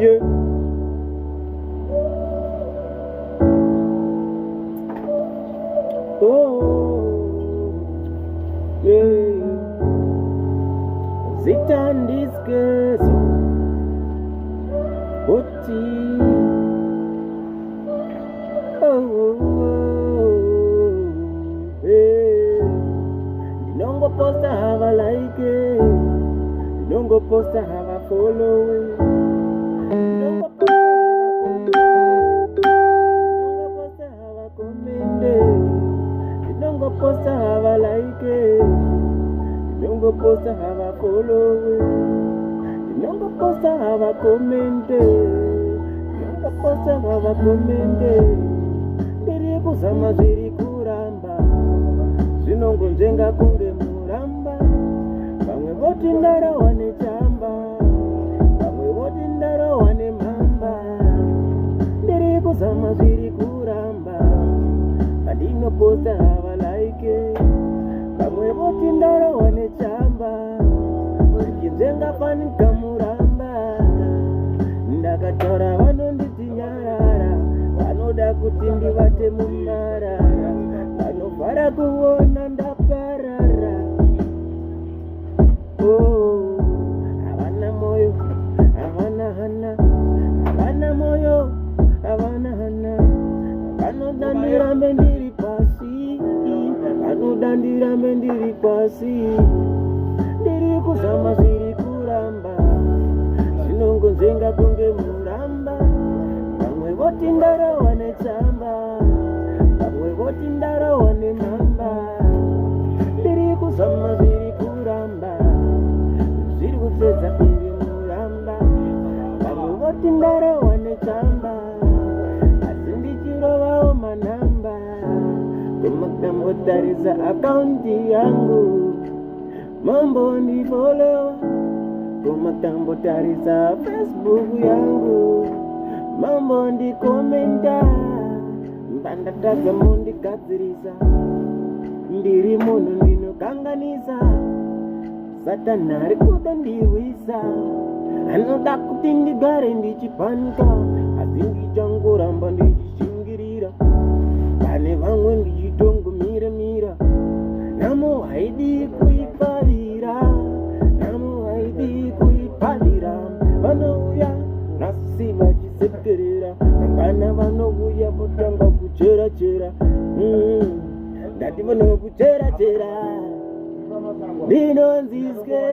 Yeah. Oh, yeah. Zitandiskezo Oti. Oh, yeah. Dinongo posta have a like it. Dinongo posta have a follow it. Dinongo posta have a comment it. Dinongo posta have a like it. Dinongo posta have a follow it. Dinongo posta have a comment it. Dinongo posta have a comment it. Ndiri kuzama zviri kuramba. Zvinongo njenga kunge muramba. Vamwe voti ndarohwa nechamba. Vamwe voti ndarohwa nemhamba. Ndiri kuzama zviri kuramba. Pandinoposta hava like. Vamwe voti ndarohwa nechamba. Ndichinzenga panika muramba. Ndakataura vanonditi nyarara. Vanoda kuti ndivate mumarara. Vanovhara kuona ndaparara. Oh, havana moyo, havana hana. Havana moyo, havana hana. Vanoda ndirambe ndiri pasi. Vanoda ndirambe ndiri pasi. Ndiri kuzama zviri kuramba. Zvinongo njenga kunge muramba. Vamwe voti ndarohwa nechamba. Vamwe voti ndarohwa nemhamba. Ndiri kuzama zviri kuramba. Zviri kupedza ndiri muramba. Vamwe voti ndarohwa nechamba. Asi ndichirovawo manhamba. Kumakambotarisa akaunti yangu. Mambo ndifollow. Kumakambotarisa Facebook yangu. Mambo ndikomenta. Mbandatadza mundikadzirisa. Ndiri munhu ndinokanganisa. Satani ari kuda ndirwisa. Anoda kuti ndigare ndichipanika. Asi ndichangoramba ndichishingirira. Pane vamwe ndichitongomira. Namo haidi kuiparira. Namo haidi kuiparira. Vanouya nasi vachisekerera. Vana vanouya kutanga kuchera. Ndati vanokuchera. Ndinonziske.